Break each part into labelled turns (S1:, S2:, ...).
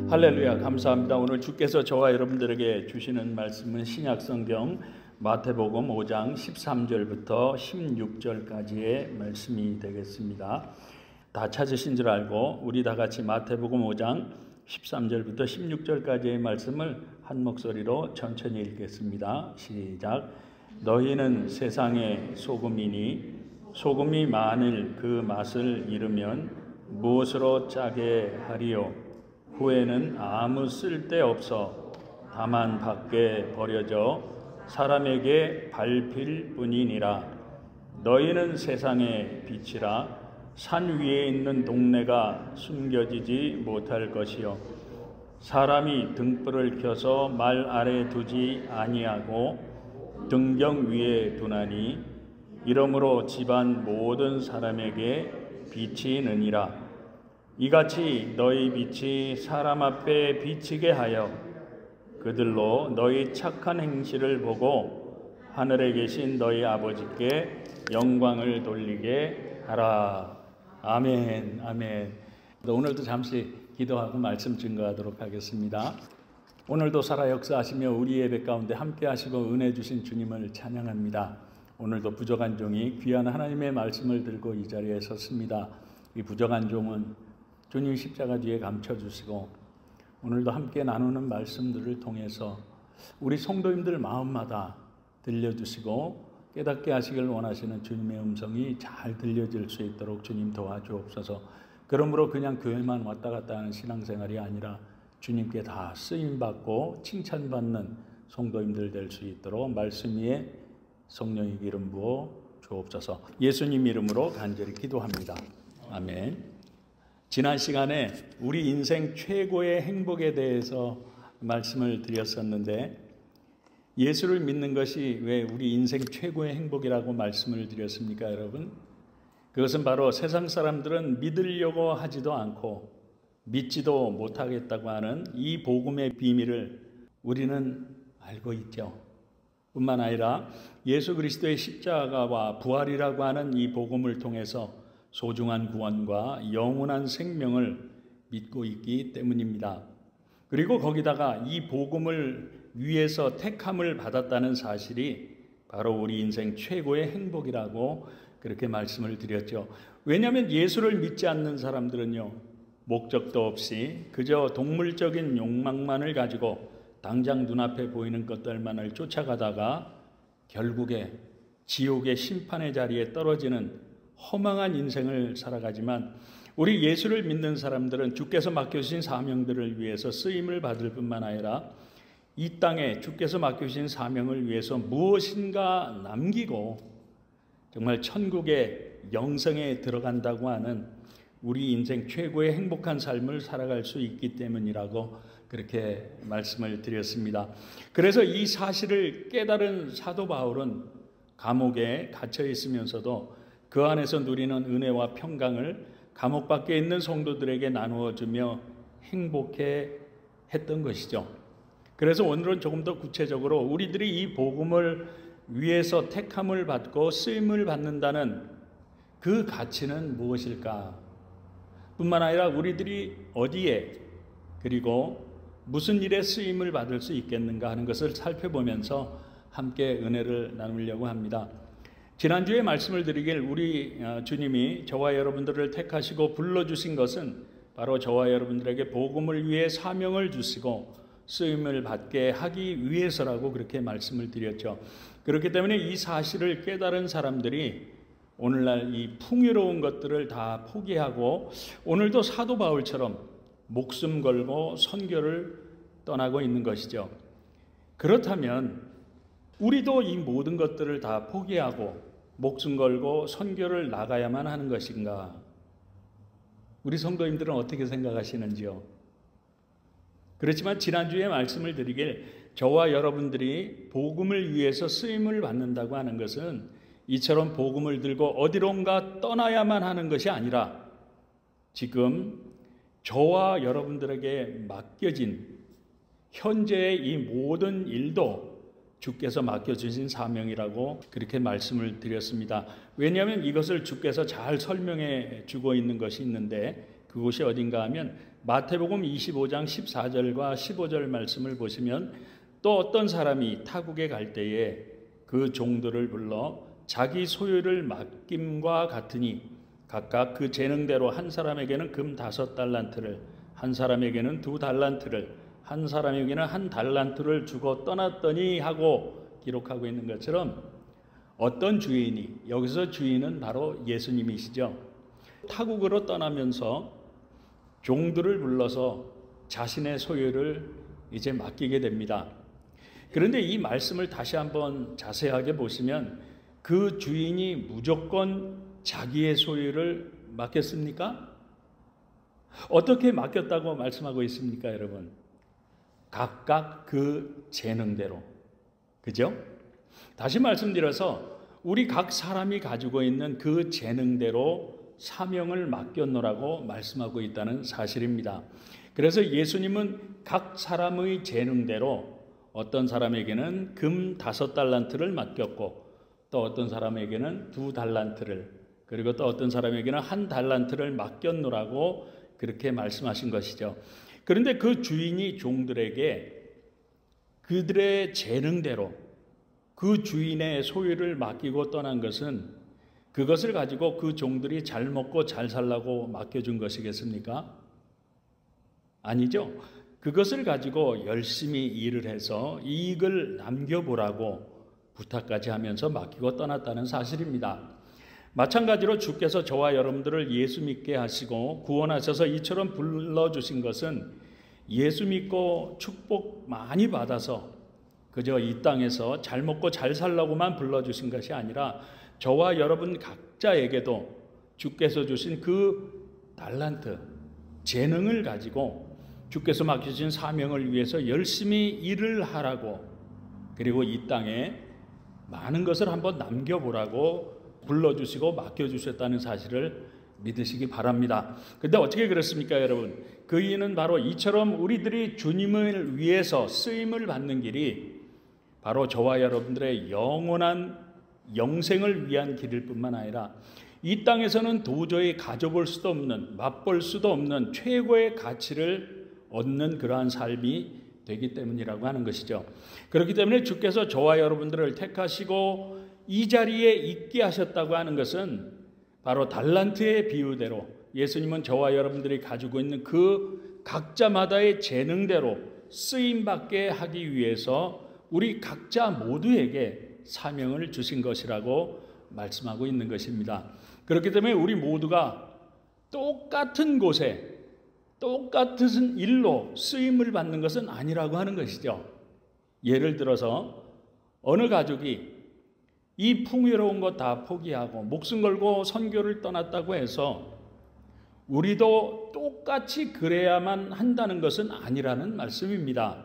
S1: 할렐루야, 감사합니다. 오늘 주께서 저와 여러분들에게 주시는 말씀은 신약성경 마태복음 5장 13절부터 16절까지의 말씀이 되겠습니다. 다 찾으신 줄 알고 우리 다 같이 마태복음 5장 13절부터 16절까지의 말씀을 한 목소리로 천천히 읽겠습니다. 시작. 너희는 세상의 소금이니 소금이 만일 그 맛을 잃으면 무엇으로 짜게 하리요? 후에는 아무 쓸데없어 다만 밖에 버려져 사람에게 밟힐 뿐이니라. 너희는 세상의 빛이라. 산 위에 있는 동네가 숨겨지지 못할 것이요 사람이 등불을 켜서 말 아래 두지 아니하고 등경 위에 두나니 이러므로 집안 모든 사람에게 빛이 느니라. 이같이 너희 빛이 사람 앞에 비치게 하여 그들로 너희 착한 행실을 보고 하늘에 계신 너희 아버지께 영광을 돌리게 하라. 아멘, 아멘. 오늘도 잠시 기도하고 말씀 증거하도록 하겠습니다. 오늘도 살아 역사하시며 우리 예배 가운데 함께 하시고 은혜 주신 주님을 찬양합니다. 오늘도 부족한 종이 귀한 하나님의 말씀을 들고 이 자리에 섰습니다. 이 부족한 종은 주님 십자가 뒤에 감춰주시고 오늘도 함께 나누는 말씀들을 통해서 우리 성도님들 마음마다 들려주시고 깨닫게 하시길 원하시는 주님의 음성이 잘 들려질 수 있도록 주님 도와주옵소서. 그러므로 그냥 교회만 왔다 갔다 하는 신앙생활이 아니라 주님께 다 쓰임받고 칭찬받는 성도님들 될 수 있도록 말씀 위에 성령의 기름 부어 주옵소서. 예수님 이름으로 간절히 기도합니다. 아멘. 지난 시간에 우리 인생 최고의 행복에 대해서 말씀을 드렸었는데 예수를 믿는 것이 왜 우리 인생 최고의 행복이라고 말씀을 드렸습니까, 여러분? 그것은 바로 세상 사람들은 믿으려고 하지도 않고 믿지도 못하겠다고 하는 이 복음의 비밀을 우리는 알고 있죠. 뿐만 아니라 예수 그리스도의 십자가와 부활이라고 하는 이 복음을 통해서 소중한 구원과 영원한 생명을 믿고 있기 때문입니다. 그리고 거기다가 이 복음을 위해서 택함을 받았다는 사실이 바로 우리 인생 최고의 행복이라고 그렇게 말씀을 드렸죠. 왜냐하면 예수를 믿지 않는 사람들은요, 목적도 없이 그저 동물적인 욕망만을 가지고 당장 눈앞에 보이는 것들만을 쫓아가다가 결국에 지옥의 심판의 자리에 떨어지는 허망한 인생을 살아가지만 우리 예수를 믿는 사람들은 주께서 맡겨주신 사명들을 위해서 쓰임을 받을 뿐만 아니라 이 땅에 주께서 맡겨주신 사명을 위해서 무엇인가 남기고 정말 천국의 영생에 들어간다고 하는 우리 인생 최고의 행복한 삶을 살아갈 수 있기 때문이라고 그렇게 말씀을 드렸습니다. 그래서 이 사실을 깨달은 사도 바울은 감옥에 갇혀 있으면서도 그 안에서 누리는 은혜와 평강을 감옥 밖에 있는 성도들에게 나누어주며 행복해 했던 것이죠. 그래서 오늘은 조금 더 구체적으로 우리들이 이 복음을 위해서 택함을 받고 쓰임을 받는다는 그 가치는 무엇일까? 뿐만 아니라 우리들이 어디에 그리고 무슨 일에 쓰임을 받을 수 있겠는가 하는 것을 살펴보면서 함께 은혜를 나누려고 합니다. 지난주에 말씀을 드리길 우리 주님이 저와 여러분들을 택하시고 불러주신 것은 바로 저와 여러분들에게 복음을 위해 사명을 주시고 쓰임을 받게 하기 위해서라고 그렇게 말씀을 드렸죠. 그렇기 때문에 이 사실을 깨달은 사람들이 오늘날 이 풍요로운 것들을 다 포기하고 오늘도 사도 바울처럼 목숨 걸고 선교를 떠나고 있는 것이죠. 그렇다면 우리도 이 모든 것들을 다 포기하고 목숨 걸고 선교를 나가야만 하는 것인가? 우리 성도님들은 어떻게 생각하시는지요? 그렇지만 지난주에 말씀을 드리길 저와 여러분들이 복음을 위해서 쓰임을 받는다고 하는 것은 이처럼 복음을 들고 어디론가 떠나야만 하는 것이 아니라 지금 저와 여러분들에게 맡겨진 현재의 이 모든 일도 주께서 맡겨주신 사명이라고 그렇게 말씀을 드렸습니다. 왜냐하면 이것을 주께서 잘 설명해 주고 있는 것이 있는데 그곳이 어딘가 하면 마태복음 25장 14절과 15절 말씀을 보시면 또 어떤 사람이 타국에 갈 때에 그 종들을 불러 자기 소유를 맡김과 같으니 각각 그 재능대로 한 사람에게는 금 5달란트를, 한 사람에게는 2달란트를, 한 사람에게는 1달란트를 주고 떠났더니 하고 기록하고 있는 것처럼 어떤 주인이, 여기서 주인은 바로 예수님이시죠. 타국으로 떠나면서 종들을 불러서 자신의 소유를 이제 맡기게 됩니다. 그런데 이 말씀을 다시 한번 자세하게 보시면 그 주인이 무조건 자기의 소유를 맡겼습니까? 어떻게 맡겼다고 말씀하고 있습니까, 여러분? 각각 그 재능대로. 그죠? 다시 말씀드려서 우리 각 사람이 가지고 있는 그 재능대로 사명을 맡겨놓으라고 말씀하고 있다는 사실입니다. 그래서 예수님은 각 사람의 재능대로 어떤 사람에게는 금 5달란트를 맡겼고 또 어떤 사람에게는 2달란트를, 그리고 또 어떤 사람에게는 1달란트를 맡겨놓으라고 그렇게 말씀하신 것이죠. 그런데 그 주인이 종들에게 그들의 재능대로 그 주인의 소유를 맡기고 떠난 것은 그것을 가지고 그 종들이 잘 먹고 잘 살라고 맡겨준 것이겠습니까? 아니죠. 그것을 가지고 열심히 일을 해서 이익을 남겨보라고 부탁까지 하면서 맡기고 떠났다는 사실입니다. 마찬가지로 주께서 저와 여러분들을 예수 믿게 하시고 구원하셔서 이처럼 불러주신 것은 예수 믿고 축복 많이 받아서 그저 이 땅에서 잘 먹고 잘 살라고만 불러주신 것이 아니라 저와 여러분 각자에게도 주께서 주신 그 달란트, 재능을 가지고 주께서 맡겨주신 사명을 위해서 열심히 일을 하라고, 그리고 이 땅에 많은 것을 한번 남겨보라고 불러주시고 맡겨주셨다는 사실을 믿으시기 바랍니다. 그런데 어떻게 그렇습니까, 여러분? 그 이유는 바로 이처럼 우리들이 주님을 위해서 쓰임을 받는 길이 바로 저와 여러분들의 영원한 영생을 위한 길일 뿐만 아니라 이 땅에서는 도저히 가져볼 수도 없는, 맛볼 수도 없는 최고의 가치를 얻는 그러한 삶이 되기 때문이라고 하는 것이죠. 그렇기 때문에 주께서 저와 여러분들을 택하시고 이 자리에 있게 하셨다고 하는 것은 바로 달란트의 비유대로 예수님은 저와 여러분들이 가지고 있는 그 각자마다의 재능대로 쓰임받게 하기 위해서 우리 각자 모두에게 사명을 주신 것이라고 말씀하고 있는 것입니다. 그렇기 때문에 우리 모두가 똑같은 곳에 똑같은 일로 쓰임을 받는 것은 아니라고 하는 것이죠. 예를 들어서 어느 가족이 이 풍요로운 것 다 포기하고 목숨 걸고 선교를 떠났다고 해서 우리도 똑같이 그래야만 한다는 것은 아니라는 말씀입니다.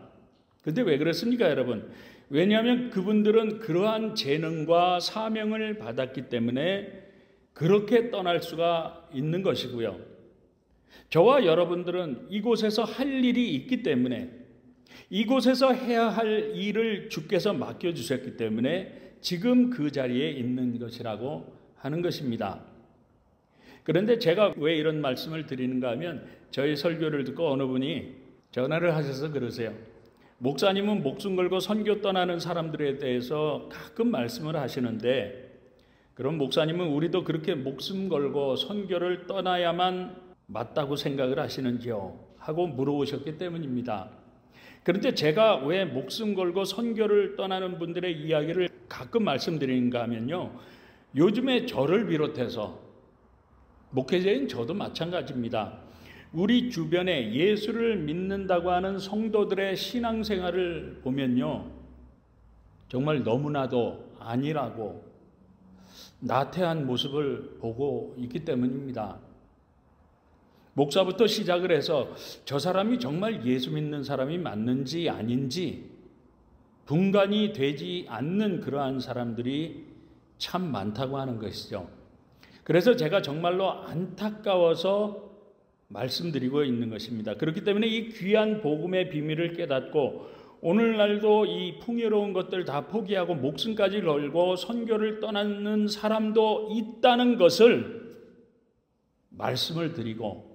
S1: 그런데 왜 그렇습니까, 여러분? 왜냐하면 그분들은 그러한 재능과 사명을 받았기 때문에 그렇게 떠날 수가 있는 것이고요. 저와 여러분들은 이곳에서 할 일이 있기 때문에 이곳에서 해야 할 일을 주께서 맡겨주셨기 때문에 지금 그 자리에 있는 것이라고 하는 것입니다. 그런데 제가 왜 이런 말씀을 드리는가 하면 저희 설교를 듣고 어느 분이 전화를 하셔서 그러세요. 목사님은 목숨 걸고 선교 떠나는 사람들에 대해서 가끔 말씀을 하시는데 그럼 목사님은 우리도 그렇게 목숨 걸고 선교를 떠나야만 맞다고 생각을 하시는지요? 하고 물어보셨기 때문입니다. 그런데 제가 왜 목숨 걸고 선교를 떠나는 분들의 이야기를 가끔 말씀드리는가 하면요. 요즘에 저를 비롯해서 목회자인 저도 마찬가지입니다. 우리 주변에 예수를 믿는다고 하는 성도들의 신앙생활을 보면요. 정말 너무나도 아니라고 나태한 모습을 보고 있기 때문입니다. 목사부터 시작을 해서 저 사람이 정말 예수 믿는 사람이 맞는지 아닌지 분간이 되지 않는 그러한 사람들이 참 많다고 하는 것이죠. 그래서 제가 정말로 안타까워서 말씀드리고 있는 것입니다. 그렇기 때문에 이 귀한 복음의 비밀을 깨닫고 오늘날도 이 풍요로운 것들 다 포기하고 목숨까지 걸고 선교를 떠나는 사람도 있다는 것을 말씀을 드리고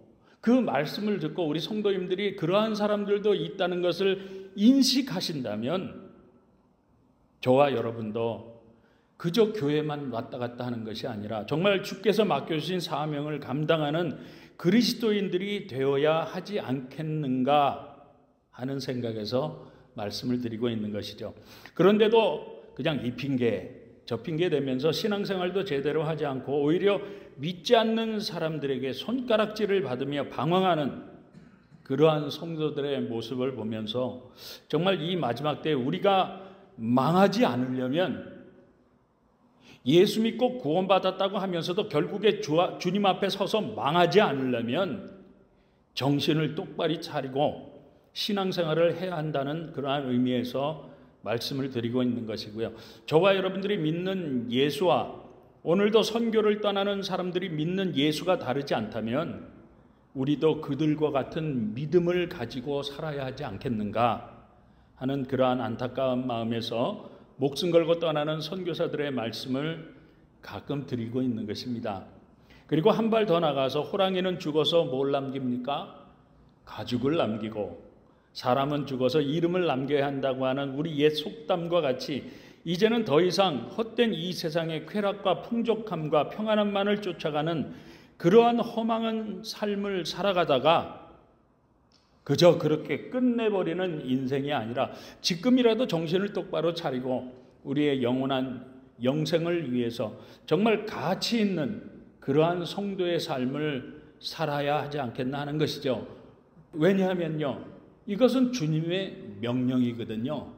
S1: 그 말씀을 듣고 우리 성도님들이 그러한 사람들도 있다는 것을 인식하신다면 저와 여러분도 그저 교회만 왔다 갔다 하는 것이 아니라 정말 주께서 맡겨주신 사명을 감당하는 그리스도인들이 되어야 하지 않겠는가 하는 생각에서 말씀을 드리고 있는 것이죠. 그런데도 그냥 이 핑계 저 핑계 대면서 신앙생활도 제대로 하지 않고 오히려 믿지 않는 사람들에게 손가락질을 받으며 방황하는 그러한 성도들의 모습을 보면서 정말 이 마지막 때에 우리가 망하지 않으려면 예수 믿고 구원받았다고 하면서도 결국에 주님 앞에 서서 망하지 않으려면 정신을 똑바로 차리고 신앙생활을 해야 한다는 그러한 의미에서 말씀을 드리고 있는 것이고요. 저와 여러분들이 믿는 예수와 오늘도 선교를 떠나는 사람들이 믿는 예수가 다르지 않다면 우리도 그들과 같은 믿음을 가지고 살아야 하지 않겠는가 하는 그러한 안타까운 마음에서 목숨 걸고 떠나는 선교사들의 말씀을 가끔 드리고 있는 것입니다. 그리고 한 발 더 나가서 호랑이는 죽어서 뭘 남깁니까? 가죽을 남기고 사람은 죽어서 이름을 남겨야 한다고 하는 우리 옛 속담과 같이 이제는 더 이상 헛된 이 세상의 쾌락과 풍족함과 평안함만을 쫓아가는 그러한 허망한 삶을 살아가다가 그저 그렇게 끝내버리는 인생이 아니라 지금이라도 정신을 똑바로 차리고 우리의 영원한 영생을 위해서 정말 가치 있는 그러한 성도의 삶을 살아야 하지 않겠나 하는 것이죠. 왜냐하면요, 이것은 주님의 명령이거든요.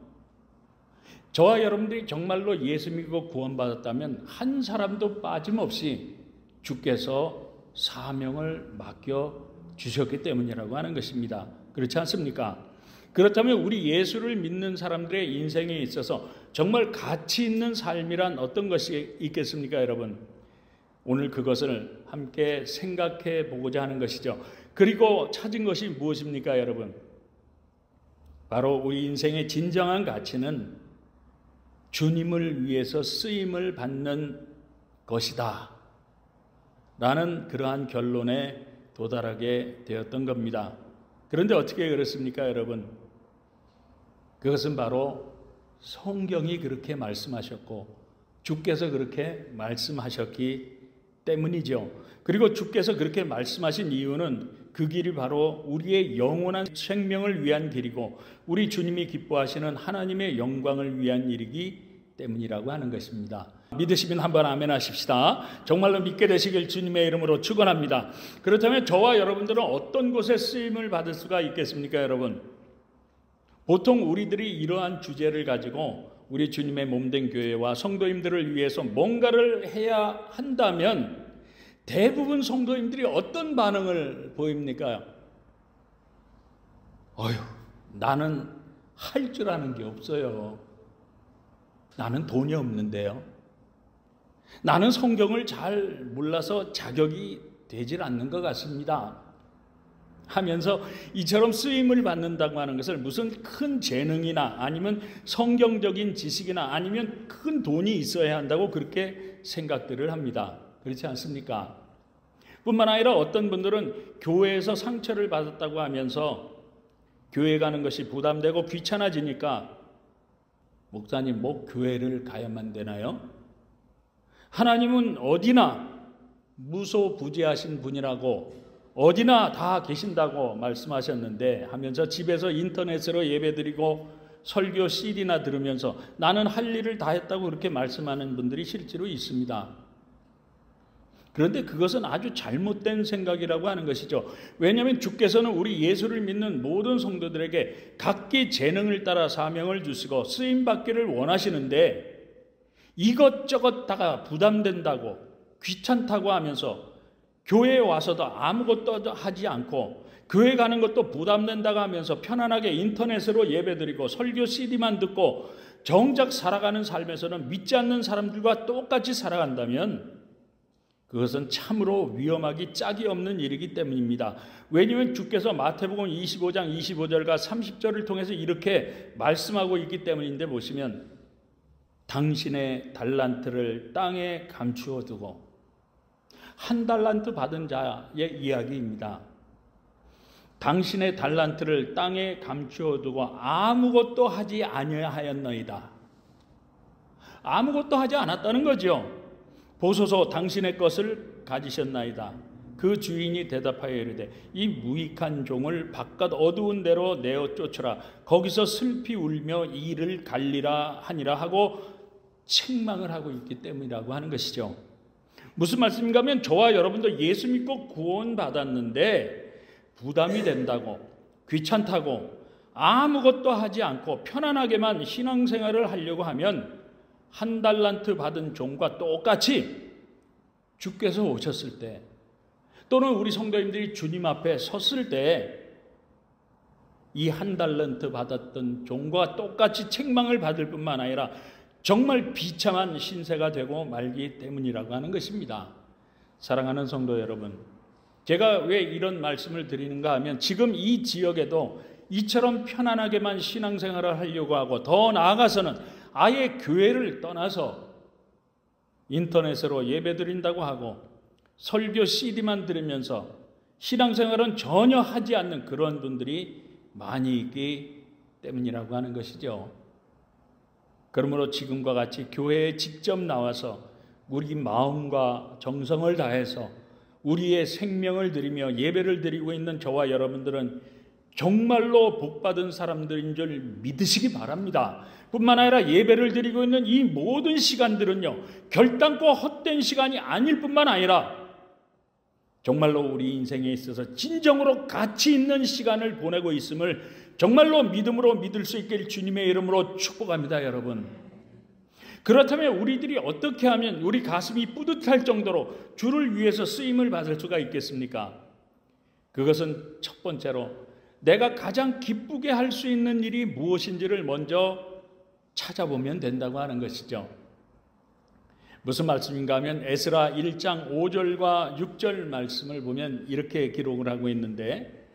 S1: 저와 여러분들이 정말로 예수 믿고 구원받았다면 한 사람도 빠짐없이 주께서 사명을 맡겨 주셨기 때문이라고 하는 것입니다. 그렇지 않습니까? 그렇다면 우리 예수를 믿는 사람들의 인생에 있어서 정말 가치 있는 삶이란 어떤 것이 있겠습니까, 여러분? 오늘 그것을 함께 생각해 보고자 하는 것이죠. 그리고 찾은 것이 무엇입니까, 여러분? 바로 우리 인생의 진정한 가치는 주님을 위해서 쓰임을 받는 것이다 라는 그러한 결론에 도달하게 되었던 겁니다. 그런데 어떻게 그렇습니까, 여러분? 그것은 바로 성경이 그렇게 말씀하셨고 주께서 그렇게 말씀하셨기 때문이죠. 그리고 주께서 그렇게 말씀하신 이유는 그 길이 바로 우리의 영원한 생명을 위한 길이고 우리 주님이 기뻐하시는 하나님의 영광을 위한 일이기 때문이라고 하는 것입니다. 믿으시면 한번 아멘 하십시다. 정말로 믿게 되시길 주님의 이름으로 축원합니다. 그렇다면 저와 여러분들은 어떤 곳에 쓰임을 받을 수가 있겠습니까, 여러분? 보통 우리들이 이러한 주제를 가지고 우리 주님의 몸된 교회와 성도님들을 위해서 뭔가를 해야 한다면 대부분 성도님들이 어떤 반응을 보입니까? 나는 할 줄 아는 게 없어요. 나는 돈이 없는데요. 나는 성경을 잘 몰라서 자격이 되질 않는 것 같습니다. 하면서 이처럼 쓰임을 받는다고 하는 것을 무슨 큰 재능이나 아니면 성경적인 지식이나 아니면 큰 돈이 있어야 한다고 그렇게 생각들을 합니다. 그렇지 않습니까? 뿐만 아니라 어떤 분들은 교회에서 상처를 받았다고 하면서 교회 가는 것이 부담되고 귀찮아지니까 목사님, 교회를 가야만 되나요? 하나님은 어디나 무소부재하신 분이라고 어디나 다 계신다고 말씀하셨는데 하면서 집에서 인터넷으로 예배드리고 설교 CD나 들으면서 나는 할 일을 다 했다고 그렇게 말씀하는 분들이 실제로 있습니다. 그런데 그것은 아주 잘못된 생각이라고 하는 것이죠. 왜냐하면 주께서는 우리 예수를 믿는 모든 성도들에게 각기 재능을 따라 사명을 주시고 쓰임받기를 원하시는데 이것저것 다가 부담된다고 귀찮다고 하면서 교회에 와서도 아무것도 하지 않고 교회 가는 것도 부담된다고 하면서 편안하게 인터넷으로 예배드리고 설교 CD만 듣고 정작 살아가는 삶에서는 믿지 않는 사람들과 똑같이 살아간다면 그것은 참으로 위험하기 짝이 없는 일이기 때문입니다. 왜냐하면 주께서 마태복음 25장 25절과 30절을 통해서 이렇게 말씀하고 있기 때문인데 보시면 당신의 달란트를 땅에 감추어 두고 한 달란트 받은 자의 이야기입니다. 당신의 달란트를 땅에 감추어 두고 아무것도 하지 아니하였나이다. 아무것도 하지 않았다는 거죠. 보소서 당신의 것을 가지셨나이다. 그 주인이 대답하여 이르되 이 무익한 종을 바깥 어두운 데로 내어 쫓으라. 거기서 슬피 울며 이를 갈리라 하니라 하고 책망을 하고 있기 때문이라고 하는 것이죠. 무슨 말씀인가 하면 저와 여러분도 예수 믿고 구원받았는데 부담이 된다고, 귀찮다고, 아무것도 하지 않고 편안하게만 신앙생활을 하려고 하면 한 달란트 받은 종과 똑같이 주께서 오셨을 때, 또는 우리 성도님들이 주님 앞에 섰을 때 이 한 달란트 받았던 종과 똑같이 책망을 받을 뿐만 아니라 정말 비참한 신세가 되고 말기 때문이라고 하는 것입니다. 사랑하는 성도 여러분, 제가 왜 이런 말씀을 드리는가 하면 지금 이 지역에도 이처럼 편안하게만 신앙생활을 하려고 하고, 더 나아가서는 아예 교회를 떠나서 인터넷으로 예배드린다고 하고 설교 CD만 들으면서 신앙생활은 전혀 하지 않는 그런 분들이 많이 있기 때문이라고 하는 것이죠. 그러므로 지금과 같이 교회에 직접 나와서 우리 마음과 정성을 다해서 우리의 생명을 드리며 예배를 드리고 있는 저와 여러분들은 정말로 복받은 사람들인 줄 믿으시기 바랍니다. 뿐만 아니라 예배를 드리고 있는 이 모든 시간들은요, 결단코 헛된 시간이 아닐 뿐만 아니라 정말로 우리 인생에 있어서 진정으로 가치 있는 시간을 보내고 있음을 정말로 믿음으로 믿을 수 있길 주님의 이름으로 축복합니다, 여러분. 그렇다면 우리들이 어떻게 하면 우리 가슴이 뿌듯할 정도로 주를 위해서 쓰임을 받을 수가 있겠습니까? 그것은 첫 번째로 내가 가장 기쁘게 할 수 있는 일이 무엇인지를 먼저 찾아보면 된다고 하는 것이죠. 무슨 말씀인가 하면 에스라 1장 5절과 6절 말씀을 보면 이렇게 기록을 하고 있는데,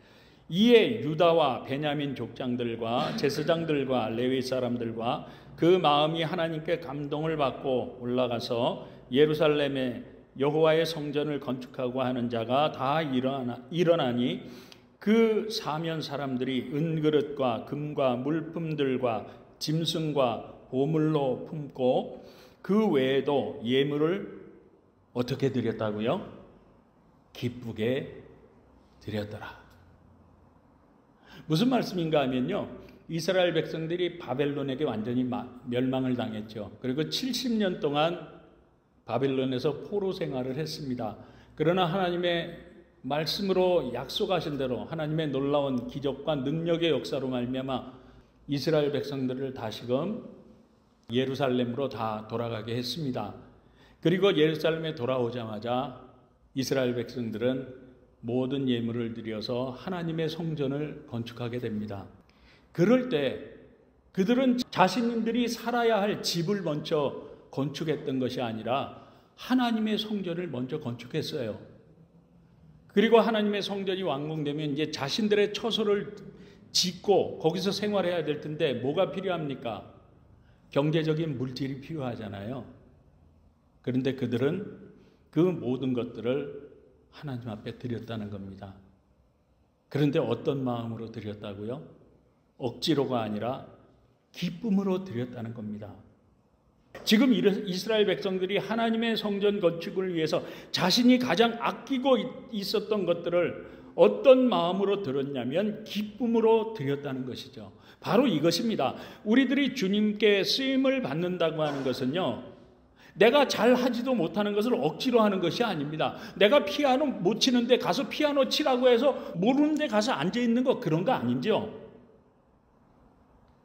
S1: 이에 유다와 베냐민 족장들과 제사장들과 레위 사람들과 그 마음이 하나님께 감동을 받고 올라가서 예루살렘에 여호와의 성전을 건축하고 하는 자가 다 일어나니 그 사면 사람들이 은그릇과 금과 물품들과 짐승과 보물로 품고 그 외에도 예물을 어떻게 드렸다고요? 기쁘게 드렸더라. 무슨 말씀인가 하면요, 이스라엘 백성들이 바벨론에게 완전히 멸망을 당했죠. 그리고 70년 동안 바벨론에서 포로 생활을 했습니다. 그러나 하나님의 말씀으로 약속하신 대로 하나님의 놀라운 기적과 능력의 역사로 말미암아 이스라엘 백성들을 다시금 예루살렘으로 다 돌아가게 했습니다. 그리고 예루살렘에 돌아오자마자 이스라엘 백성들은 모든 예물을 드려서 하나님의 성전을 건축하게 됩니다. 그럴 때 그들은 자신들이 살아야 할 집을 먼저 건축했던 것이 아니라 하나님의 성전을 먼저 건축했어요. 그리고 하나님의 성전이 완공되면 이제 자신들의 처소를 짓고 거기서 생활해야 될 텐데 뭐가 필요합니까? 경제적인 물질이 필요하잖아요. 그런데 그들은 그 모든 것들을 하나님 앞에 드렸다는 겁니다. 그런데 어떤 마음으로 드렸다고요? 억지로가 아니라 기쁨으로 드렸다는 겁니다. 지금 이스라엘 백성들이 하나님의 성전 건축을 위해서 자신이 가장 아끼고 있었던 것들을 어떤 마음으로 드렸냐면 기쁨으로 드렸다는 것이죠. 바로 이것입니다. 우리들이 주님께 쓰임을 받는다고 하는 것은요, 내가 잘 하지도 못하는 것을 억지로 하는 것이 아닙니다. 내가 피아노 못 치는데 가서 피아노 치라고 해서 모르는 데 가서 앉아있는 거, 그런 거 아니죠.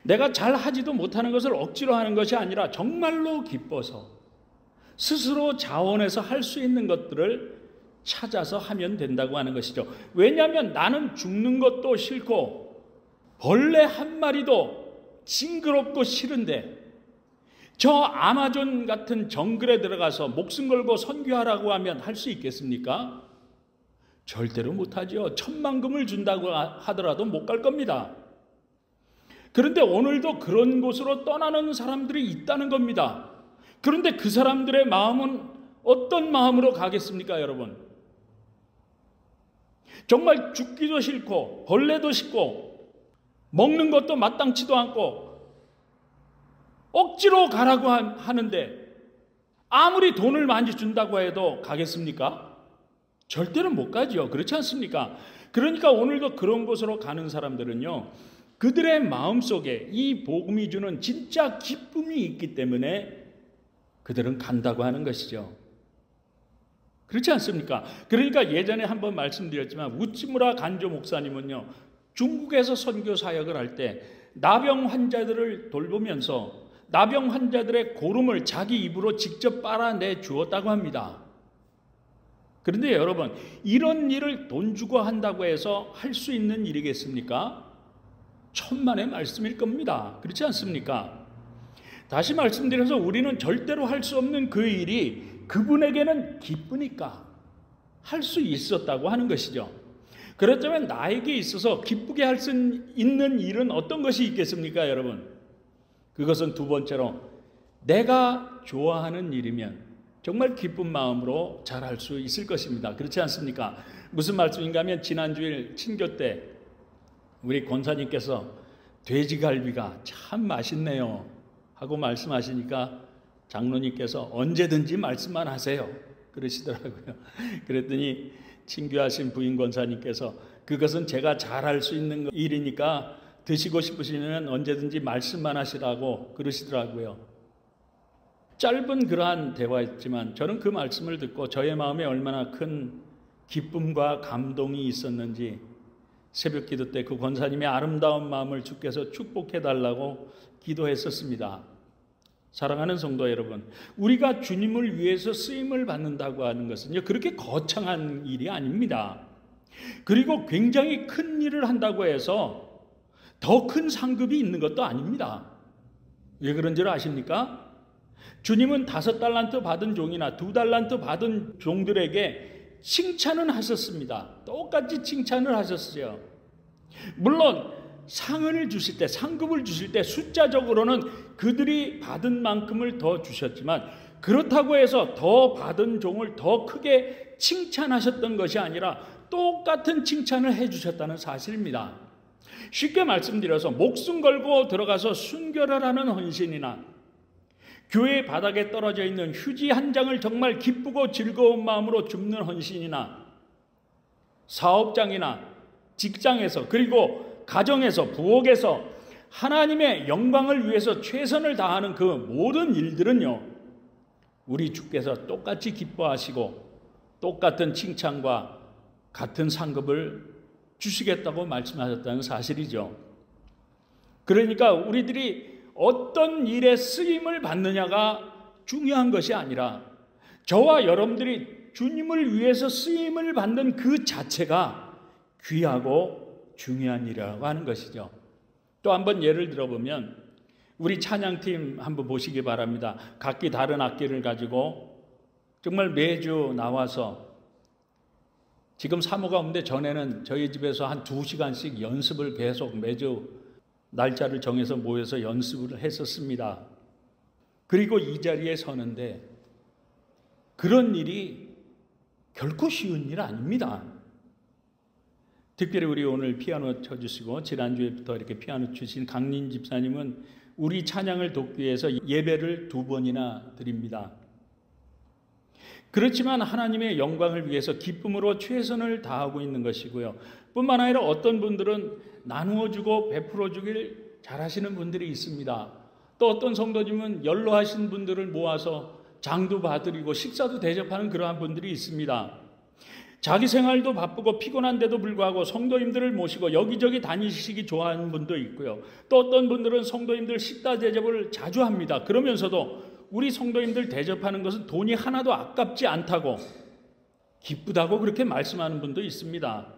S1: 내가 잘 하지도 못하는 것을 억지로 하는 것이 아니라 정말로 기뻐서 스스로 자원해서 할 수 있는 것들을 찾아서 하면 된다고 하는 것이죠. 왜냐하면 나는 죽는 것도 싫고 벌레 한 마리도 징그럽고 싫은데 저 아마존 같은 정글에 들어가서 목숨 걸고 선교하라고 하면 할 수 있겠습니까? 절대로 못하죠. 10,000,000금을 준다고 하더라도 못 갈 겁니다. 그런데 오늘도 그런 곳으로 떠나는 사람들이 있다는 겁니다. 그런데 그 사람들의 마음은 어떤 마음으로 가겠습니까, 여러분? 정말 죽기도 싫고 벌레도 싫고 먹는 것도 마땅치도 않고 억지로 가라고 하는데 아무리 돈을 많이 준다고 해도 가겠습니까? 절대로 못 가죠. 그렇지 않습니까? 그러니까 오늘도 그런 곳으로 가는 사람들은요, 그들의 마음속에 이 복음이 주는 진짜 기쁨이 있기 때문에 그들은 간다고 하는 것이죠. 그렇지 않습니까? 그러니까 예전에 한번 말씀드렸지만 우치무라 간조 목사님은요, 중국에서 선교 사역을 할 때 나병 환자들을 돌보면서 나병 환자들의 고름을 자기 입으로 직접 빨아내 주었다고 합니다. 그런데 여러분, 이런 일을 돈 주고 한다고 해서 할 수 있는 일이겠습니까? 천만의 말씀일 겁니다. 그렇지 않습니까? 다시 말씀드려서 우리는 절대로 할 수 없는 그 일이 그분에게는 기쁘니까 할 수 있었다고 하는 것이죠. 그렇다면 나에게 있어서 기쁘게 할 수 있는 일은 어떤 것이 있겠습니까, 여러분? 그것은 두 번째로 내가 좋아하는 일이면 정말 기쁜 마음으로 잘할 수 있을 것입니다. 그렇지 않습니까? 무슨 말씀인가 하면 지난주일 친교 때 우리 권사님께서 돼지갈비가 참 맛있네요 하고 말씀하시니까 장로님께서 언제든지 말씀만 하세요 그러시더라고요. 그랬더니 친교하신 부인 권사님께서 그것은 제가 잘할 수 있는 일이니까 드시고 싶으시면 언제든지 말씀만 하시라고 그러시더라고요. 짧은 그러한 대화였지만 저는 그 말씀을 듣고 저의 마음에 얼마나 큰 기쁨과 감동이 있었는지 새벽 기도 때 그 권사님의 아름다운 마음을 주께서 축복해 달라고 기도했었습니다. 사랑하는 성도 여러분, 우리가 주님을 위해서 쓰임을 받는다고 하는 것은요, 그렇게 거창한 일이 아닙니다. 그리고 굉장히 큰 일을 한다고 해서 더 큰 상급이 있는 것도 아닙니다. 왜 그런 줄 아십니까? 주님은 5달란트 받은 종이나 2달란트 받은 종들에게 칭찬은 하셨습니다. 똑같이 칭찬을 하셨어요. 물론 상을 주실 때, 상급을 주실 때 숫자적으로는 그들이 받은 만큼을 더 주셨지만 그렇다고 해서 더 받은 종을 더 크게 칭찬하셨던 것이 아니라 똑같은 칭찬을 해주셨다는 사실입니다. 쉽게 말씀드려서 목숨 걸고 들어가서 순교를 하는 헌신이나 교회 바닥에 떨어져 있는 휴지 한 장을 정말 기쁘고 즐거운 마음으로 줍는 헌신이나 사업장이나 직장에서 그리고 가정에서 부엌에서 하나님의 영광을 위해서 최선을 다하는 그 모든 일들은요, 우리 주께서 똑같이 기뻐하시고 똑같은 칭찬과 같은 상급을 주시겠다고 말씀하셨다는 사실이죠. 그러니까 우리들이 어떤 일에 쓰임을 받느냐가 중요한 것이 아니라 저와 여러분들이 주님을 위해서 쓰임을 받는 그 자체가 귀하고 중요한 일이라고 하는 것이죠. 또 한번 예를 들어보면 우리 찬양팀 한번 보시기 바랍니다. 각기 다른 악기를 가지고 정말 매주 나와서 지금 사모가 없는데 전에는 저희 집에서 한 2시간씩 연습을 계속 매주 날짜를 정해서 모여서 연습을 했었습니다. 그리고 이 자리에 서는데 그런 일이 결코 쉬운 일 아닙니다. 특별히 우리 오늘 피아노 쳐주시고 지난주에부터 이렇게 피아노 주신 강린 집사님은 우리 찬양을 돕기 위해서 예배를 2번이나 드립니다. 그렇지만 하나님의 영광을 위해서 기쁨으로 최선을 다하고 있는 것이고요. 뿐만 아니라 어떤 분들은 나누어 주고 베풀어 주길 잘하시는 분들이 있습니다. 또 어떤 성도님은 연로하신 분들을 모아서 장도 봐드리고 식사도 대접하는 그러한 분들이 있습니다. 자기 생활도 바쁘고 피곤한데도 불구하고 성도님들을 모시고 여기저기 다니시기 좋아하는 분도 있고요. 또 어떤 분들은 성도님들 식사 대접을 자주 합니다. 그러면서도 우리 성도님들 대접하는 것은 돈이 하나도 아깝지 않다고 기쁘다고 그렇게 말씀하는 분도 있습니다.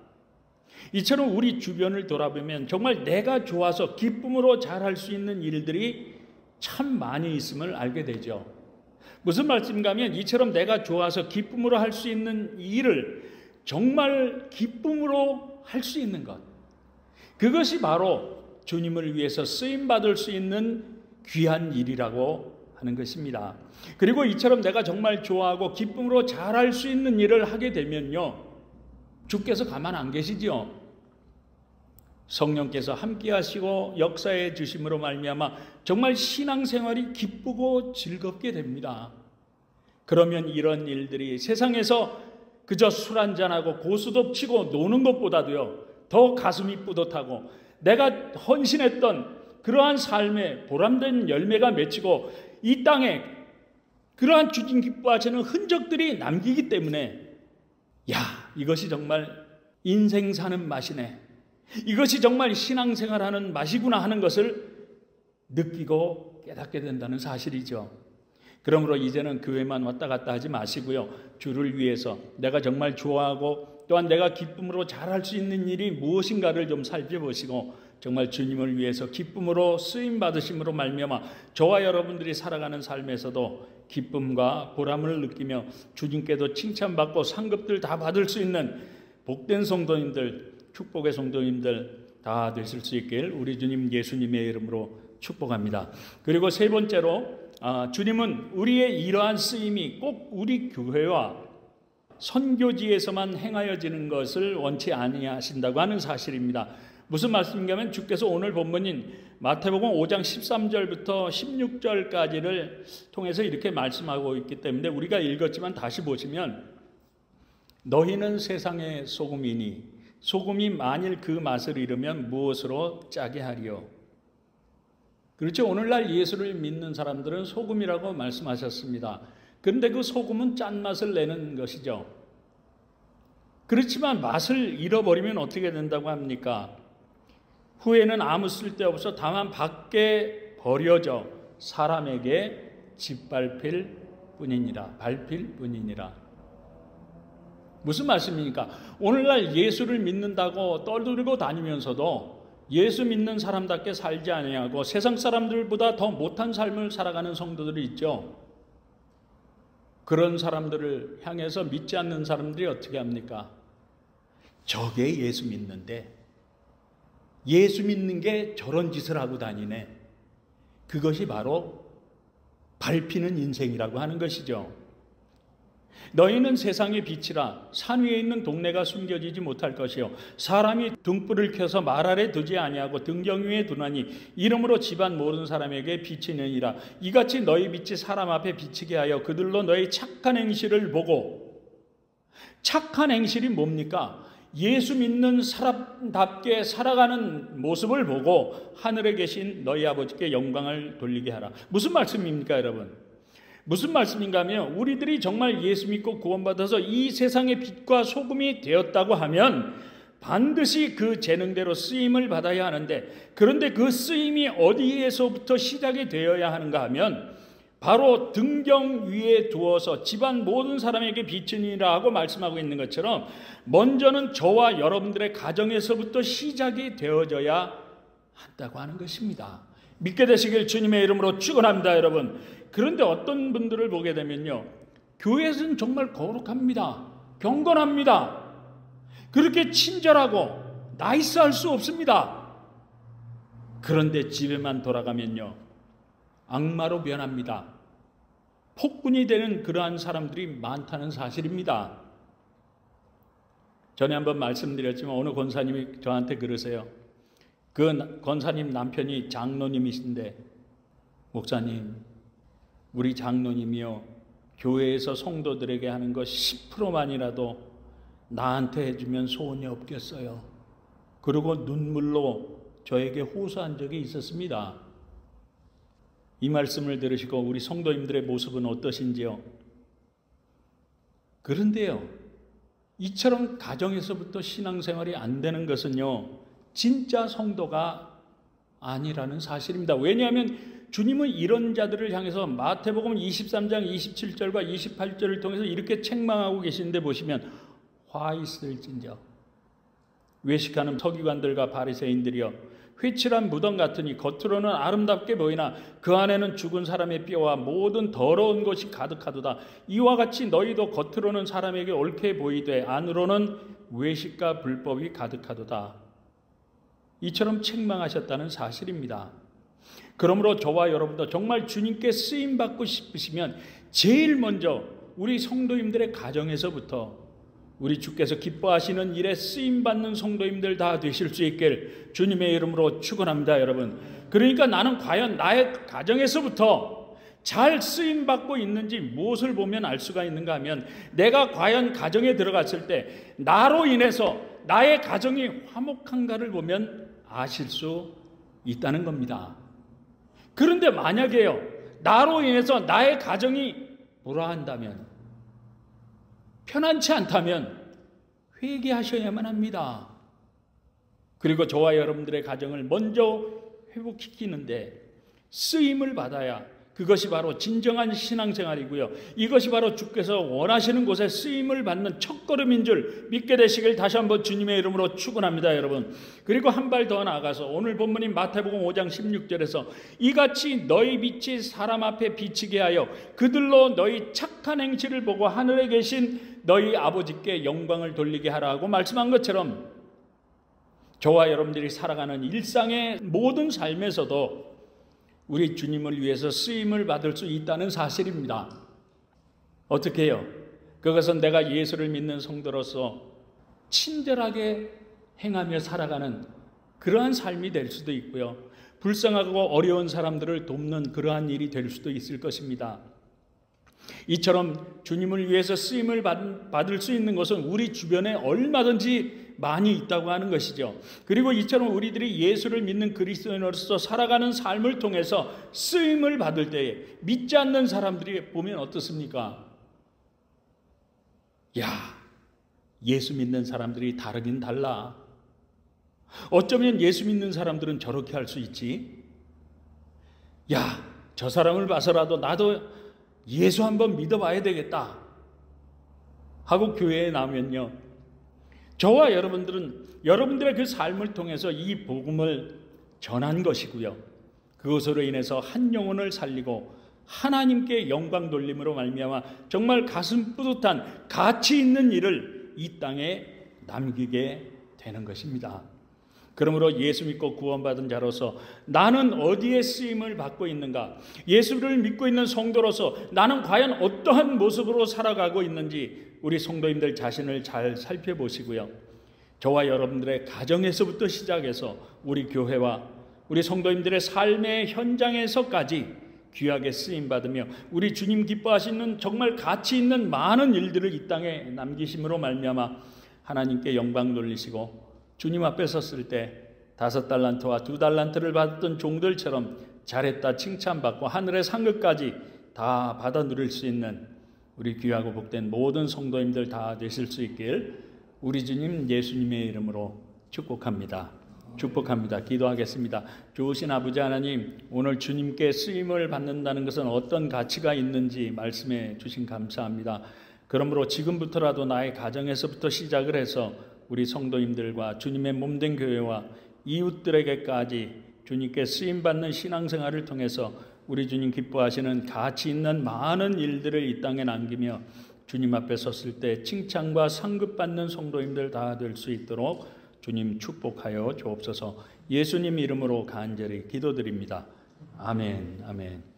S1: 이처럼 우리 주변을 돌아보면 정말 내가 좋아서 기쁨으로 잘할 수 있는 일들이 참 많이 있음을 알게 되죠. 무슨 말씀인가 하면 이처럼 내가 좋아서 기쁨으로 할 수 있는 일을 정말 기쁨으로 할 수 있는 것, 그것이 바로 주님을 위해서 쓰임받을 수 있는 귀한 일이라고 하는 것입니다. 그리고 이처럼 내가 정말 좋아하고 기쁨으로 잘할 수 있는 일을 하게 되면요, 주께서 가만 안 계시죠. 성령께서 함께 하시고 역사해 주심으로 말미암아 정말 신앙생활이 기쁘고 즐겁게 됩니다. 그러면 이런 일들이 세상에서 그저 술 한잔하고 고스톱 치고 노는 것보다도요, 더 가슴이 뿌듯하고 내가 헌신했던 그러한 삶의 보람된 열매가 맺히고 이 땅에 그러한 주님 기뻐하시는 흔적들이 남기기 때문에 이것이 정말 인생 사는 맛이네, 이것이 정말 신앙생활하는 맛이구나 하는 것을 느끼고 깨닫게 된다는 사실이죠. 그러므로 이제는 교회만 왔다 갔다 하지 마시고요, 주를 위해서 내가 정말 좋아하고 또한 내가 기쁨으로 잘할 수 있는 일이 무엇인가를 좀 살펴보시고 정말 주님을 위해서 기쁨으로 쓰임받으심으로 말미암아 저와 여러분들이 살아가는 삶에서도 기쁨과 보람을 느끼며 주님께도 칭찬받고 상급들 다 받을 수 있는 복된 성도님들, 축복의 성도님들 다 되실 수 있길 우리 주님 예수님의 이름으로 축복합니다. 그리고 세 번째로 주님은 우리의 이러한 쓰임이 꼭 우리 교회와 선교지에서만 행하여지는 것을 원치 아니하신다고 하는 사실입니다. 무슨 말씀인가 하면 주께서 오늘 본문인 마태복음 5장 13절부터 16절까지를 통해서 이렇게 말씀하고 있기 때문에 우리가 읽었지만 다시 보시면 너희는 세상의 소금이니 소금이 만일 그 맛을 잃으면 무엇으로 짜게 하리요. 그렇죠. 오늘날 예수를 믿는 사람들은 소금이라고 말씀하셨습니다. 그런데 그 소금은 짠맛을 내는 것이죠. 그렇지만 맛을 잃어버리면 어떻게 된다고 합니까? 후에는 아무 쓸데없어 다만 밖에 버려져 사람에게 짓밟힐 뿐이니라. 밟힐 뿐이니라. 무슨 말씀입니까? 오늘날 예수를 믿는다고 떠들고 다니면서도 예수 믿는 사람답게 살지 아니하고 세상 사람들보다 더 못한 삶을 살아가는 성도들이 있죠. 그런 사람들을 향해서 믿지 않는 사람들이 어떻게 합니까? 저게 예수 믿는데 예수 믿는 게 저런 짓을 하고 다니네. 그것이 바로 밟히는 인생이라고 하는 것이죠. 너희는 세상의 빛이라. 산 위에 있는 동네가 숨겨지지 못할 것이요 사람이 등불을 켜서 말 아래 두지 아니하고 등경 위에 두나니 이름으로 집안 모든 사람에게 비치느니라. 이같이 너희 빛이 사람 앞에 비치게 하여 그들로 너희 착한 행실을 보고. 착한 행실이 뭡니까? 예수 믿는 사람답게 살아가는 모습을 보고 하늘에 계신 너희 아버지께 영광을 돌리게 하라. 무슨 말씀입니까, 여러분? 무슨 말씀인가 하면 우리들이 정말 예수 믿고 구원받아서 이 세상의 빛과 소금이 되었다고 하면 반드시 그 재능대로 쓰임을 받아야 하는데, 그런데 그 쓰임이 어디에서부터 시작이 되어야 하는가 하면 바로 등경 위에 두어서 집안 모든 사람에게 비치니라 하고 말씀하고 있는 것처럼 먼저는 저와 여러분들의 가정에서부터 시작이 되어져야 한다고 하는 것입니다. 믿게 되시길 주님의 이름으로 축원합니다, 여러분. 그런데 어떤 분들을 보게 되면요, 교회에서는 정말 거룩합니다. 경건합니다. 그렇게 친절하고 나이스할 수 없습니다. 그런데 집에만 돌아가면요, 악마로 변합니다. 폭군이 되는 그러한 사람들이 많다는 사실입니다. 전에 한번 말씀드렸지만 어느 권사님이 저한테 그러세요. 그 권사님 남편이 장로님이신데, 목사님, 우리 장로님이요, 교회에서 성도들에게 하는 거 10%만이라도 나한테 해주면 소원이 없겠어요. 그리고 눈물로 저에게 호소한 적이 있었습니다. 이 말씀을 들으시고 우리 성도님들의 모습은 어떠신지요? 그런데요, 이처럼 가정에서부터 신앙생활이 안 되는 것은요, 진짜 성도가 아니라는 사실입니다. 왜냐하면 주님은 이런 자들을 향해서 마태복음 23장 27절과 28절을 통해서 이렇게 책망하고 계시는데 보시면, 화 있을진저 외식하는 서기관들과 바리새인들이여, 회칠한 무덤 같으니 겉으로는 아름답게 보이나 그 안에는 죽은 사람의 뼈와 모든 더러운 것이 가득하도다. 이와 같이 너희도 겉으로는 사람에게 옳게 보이되 안으로는 외식과 불법이 가득하도다. 이처럼 책망하셨다는 사실입니다. 그러므로 저와 여러분도 정말 주님께 쓰임받고 싶으시면 제일 먼저 우리 성도님들의 가정에서부터 우리 주께서 기뻐하시는 일에 쓰임받는 성도님들 다 되실 수 있길 주님의 이름으로 축원합니다, 여러분. 그러니까 나는 과연 나의 가정에서부터 잘 쓰임받고 있는지 무엇을 보면 알 수가 있는가 하면, 내가 과연 가정에 들어갔을 때 나로 인해서 나의 가정이 화목한가를 보면 아실 수 있다는 겁니다. 그런데 만약에요, 나로 인해서 나의 가정이 불화한다면, 편안치 않다면 회개하셔야만 합니다. 그리고 저와 여러분들의 가정을 먼저 회복시키는데 쓰임을 받아야 그것이 바로 진정한 신앙생활이고요. 이것이 바로 주께서 원하시는 곳에 쓰임을 받는 첫걸음인 줄 믿게 되시길 다시 한번 주님의 이름으로 축원합니다, 여러분. 그리고 한 발 더 나아가서 오늘 본문인 마태복음 5장 16절에서 이같이 너희 빛이 사람 앞에 비치게 하여 그들로 너희 착한 행실을 보고 하늘에 계신 너희 아버지께 영광을 돌리게 하라고 말씀한 것처럼, 저와 여러분들이 살아가는 일상의 모든 삶에서도 우리 주님을 위해서 쓰임을 받을 수 있다는 사실입니다. 어떻게 해요? 그것은 내가 예수를 믿는 성도로서 친절하게 행하며 살아가는 그러한 삶이 될 수도 있고요. 불쌍하고 어려운 사람들을 돕는 그러한 일이 될 수도 있을 것입니다. 이처럼 주님을 위해서 쓰임을 받을 수 있는 것은 우리 주변에 얼마든지 많이 있다고 하는 것이죠. 그리고 이처럼 우리들이 예수를 믿는 그리스도인으로서 살아가는 삶을 통해서 쓰임을 받을 때에 믿지 않는 사람들이 보면 어떻습니까? 야, 예수 믿는 사람들이 다르긴 달라. 어쩌면 예수 믿는 사람들은 저렇게 할 수 있지. 야, 저 사람을 봐서라도 나도 예수 한번 믿어봐야 되겠다 하고 교회에 나오면요, 저와 여러분들은 여러분들의 그 삶을 통해서 이 복음을 전한 것이고요, 그것으로 인해서 한 영혼을 살리고 하나님께 영광 돌림으로 말미암아 정말 가슴 뿌듯한 가치 있는 일을 이 땅에 남기게 되는 것입니다. 그러므로 예수 믿고 구원받은 자로서 나는 어디에 쓰임을 받고 있는가? 예수를 믿고 있는 성도로서 나는 과연 어떠한 모습으로 살아가고 있는지 우리 성도님들 자신을 잘 살펴보시고요, 저와 여러분들의 가정에서부터 시작해서 우리 교회와 우리 성도님들의 삶의 현장에서까지 귀하게 쓰임받으며 우리 주님 기뻐하시는 정말 가치 있는 많은 일들을 이 땅에 남기심으로 말미암아 하나님께 영광 돌리시고 주님 앞에 섰을 때 5달란트와 2달란트를 받았던 종들처럼 잘했다 칭찬받고 하늘의 상급까지 다 받아 누릴 수 있는 우리 귀하고 복된 모든 성도님들 다 되실 수 있길 우리 주님 예수님의 이름으로 축복합니다. 기도하겠습니다. 좋으신 아버지 하나님, 오늘 주님께 쓰임을 받는다는 것은 어떤 가치가 있는지 말씀해 주신 감사합니다. 그러므로 지금부터라도 나의 가정에서부터 시작을 해서 우리 성도님들과 주님의 몸된 교회와 이웃들에게까지 주님께 쓰임받는 신앙생활을 통해서 우리 주님 기뻐하시는 가치 있는 많은 일들을 이 땅에 남기며 주님 앞에 섰을 때 칭찬과 상급받는 성도님들 다 될 수 있도록 주님 축복하여 주옵소서. 예수님 이름으로 간절히 기도드립니다. 아멘.